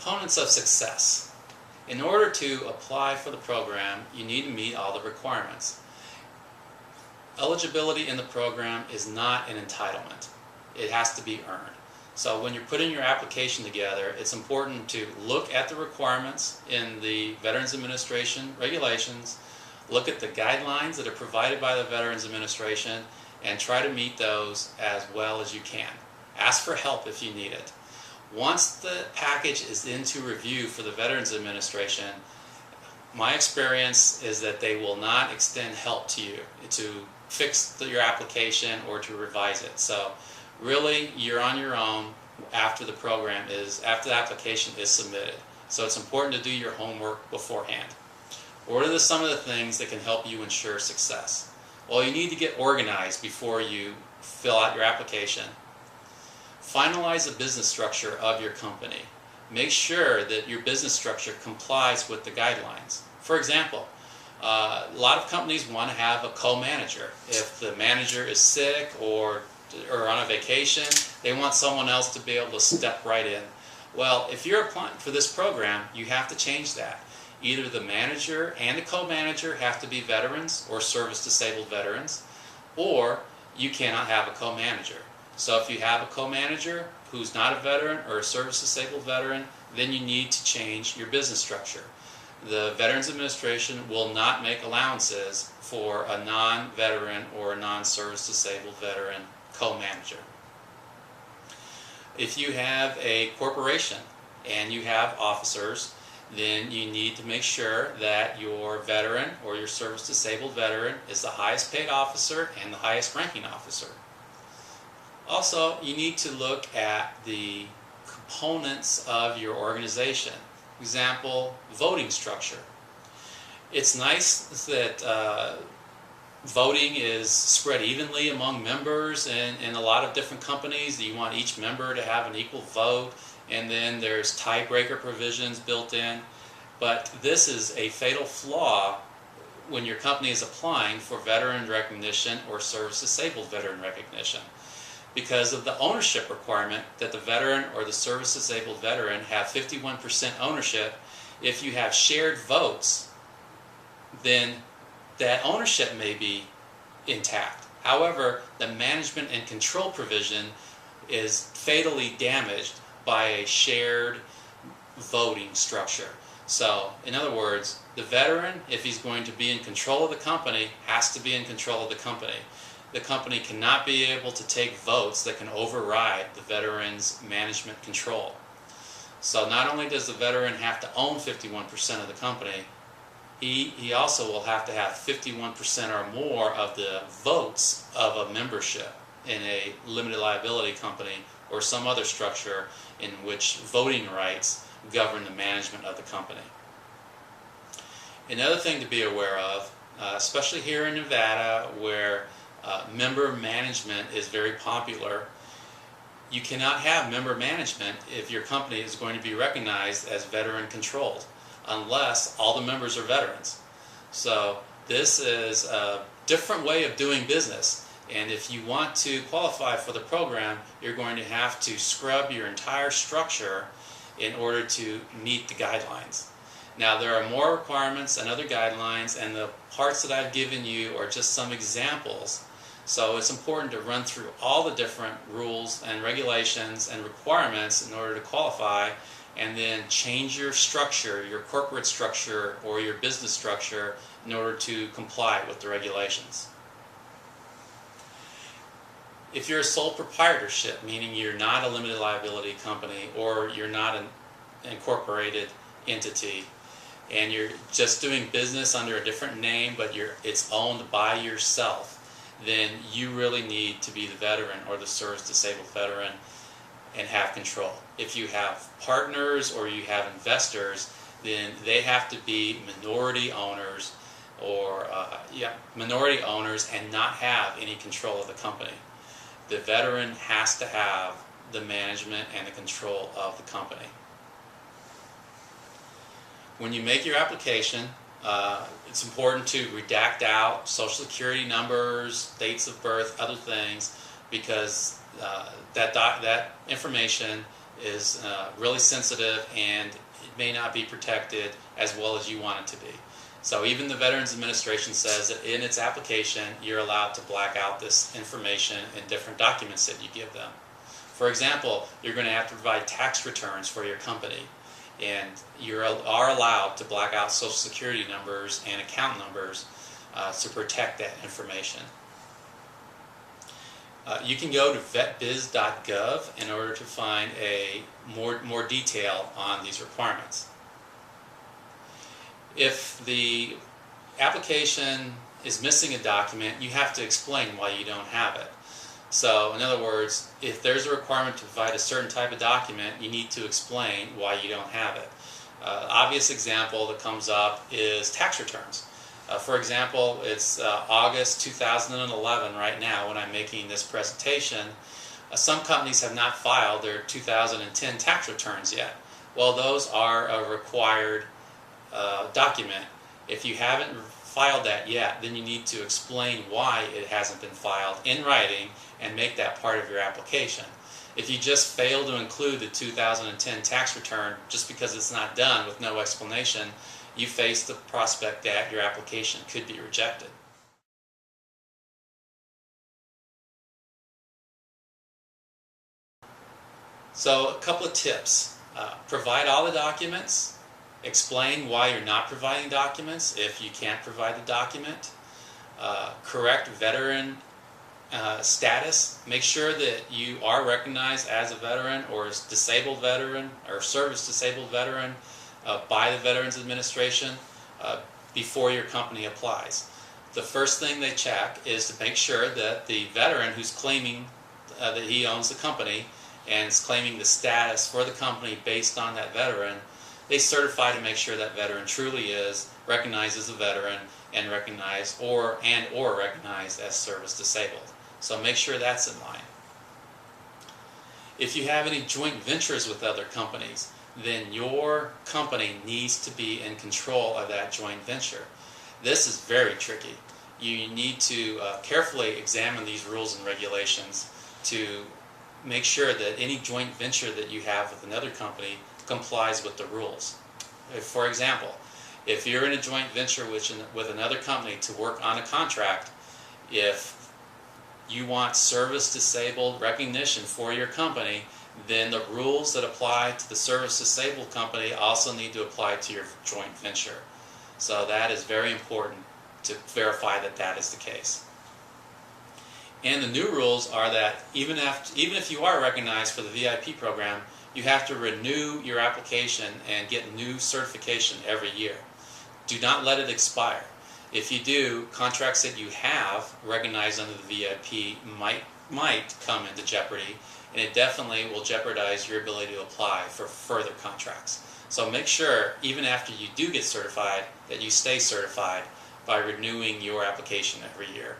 Components of success. In order to apply for the program, you need to meet all the requirements. Eligibility in the program is not an entitlement. It has to be earned. So when you're putting your application together, it's important to look at the requirements in the Veterans Administration regulations, look at the guidelines that are provided by the Veterans Administration, and try to meet those as well as you can. Ask for help if you need it. Once the package is into review for the Veterans Administration, my experience is that they will not extend help to you to fix your application or to revise it. So really, you're on your own after the application is submitted. So it's important to do your homework beforehand. What are some of the things that can help you ensure success? Well, you need to get organized before you fill out your application. Finalize the business structure of your company. Make sure that your business structure complies with the guidelines. For example, a lot of companies want to have a co-manager. If the manager is sick or on a vacation, they want someone else to be able to step right in. Well, if you're applying for this program, you have to change that. Either the manager and the co-manager have to be veterans or service-disabled veterans, or you cannot have a co-manager. So if you have a co-manager who's not a veteran or a service-disabled veteran, then you need to change your business structure. The Veterans Administration will not make allowances for a non-veteran or a non-service-disabled veteran co-manager. If you have a corporation and you have officers, then you need to make sure that your veteran or your service-disabled veteran is the highest paid officer and the highest ranking officer. Also, you need to look at the components of your organization. Example, voting structure. It's nice that voting is spread evenly among members, and in a lot of different companies you want each member to have an equal vote, and then there's tiebreaker provisions built in. But this is a fatal flaw when your company is applying for veteran recognition or service-disabled veteran recognition, because of the ownership requirement that the veteran or the service-disabled veteran have 51% ownership. If you have shared votes, then that ownership may be intact. However, the management and control provision is fatally damaged by a shared voting structure. So, in other words, the veteran, if he's going to be in control of the company, has to be in control of the company. The company cannot be able to take votes that can override the veteran's management control. So not only does the veteran have to own 51% of the company, he also will have to have 51% or more of the votes of a membership in a limited liability company or some other structure in which voting rights govern the management of the company. Another thing to be aware of, especially here in Nevada where member management is very popular, you cannot have member management if your company is going to be recognized as veteran controlled unless all the members are veterans. So this is a different way of doing business, and if you want to qualify for the program, you're going to have to scrub your entire structure in order to meet the guidelines. Now, there are more requirements and other guidelines, and the parts that I've given you are just some examples. So it's important to run through all the different rules and regulations and requirements in order to qualify, and then change your structure, your corporate structure or your business structure, in order to comply with the regulations. If you're a sole proprietorship, meaning you're not a limited liability company or you're not an incorporated entity, and you're just doing business under a different name but it's owned by yourself, then you really need to be the veteran or the service-disabled veteran and have control. If you have partners or you have investors, then they have to be minority owners or minority owners and not have any control of the company. The veteran has to have the management and the control of the company. When you make your application, it's important to redact out Social Security numbers, dates of birth, other things, because that information is really sensitive, and it may not be protected as well as you want it to be. So even the Veterans Administration says that in its application, you're allowed to black out this information in different documents that you give them. For example, you're going to have to provide tax returns for your company, and you are allowed to black out Social Security numbers and account numbers to protect that information. You can go to vetbiz.gov in order to find more detail on these requirements. If the application is missing a document, you have to explain why you don't have it. So, in other words, if there's a requirement to provide a certain type of document, you need to explain why you don't have it. Obvious example that comes up is tax returns. For example, it's August 2011 right now when I'm making this presentation. Some companies have not filed their 2010 tax returns yet. Well, those are a required document. If you haven't filed that yet, then you need to explain why it hasn't been filed in writing and make that part of your application. If you just fail to include the 2010 tax return just because it's not done with no explanation, you face the prospect that your application could be rejected. So a couple of tips. Provide all the documents. Explain why you're not providing documents if you can't provide the document. Correct veteran status. Make sure that you are recognized as a veteran or as disabled veteran or service disabled veteran by the Veterans Administration before your company applies. The first thing they check is to make sure that the veteran who's claiming that he owns the company and is claiming the status for the company based on that veteran, they certify to make sure that veteran truly is recognized as a veteran and recognized or recognized as service disabled. So make sure that's in line. If you have any joint ventures with other companies, then your company needs to be in control of that joint venture. This is very tricky. You need to carefully examine these rules and regulations to make sure that any joint venture that you have with another company complies with the rules. For example, if you're in a joint venture with another company to work on a contract, if you want service disabled recognition for your company, then the rules that apply to the service disabled company also need to apply to your joint venture. So that is very important to verify that that is the case. And the new rules are that even if you are recognized for the VIP program, you have to renew your application and get new certification every year. Do not let it expire. If you do, contracts that you have recognized under the VIP might come into jeopardy, and it definitely will jeopardize your ability to apply for further contracts. So make sure, even after you do get certified, that you stay certified by renewing your application every year.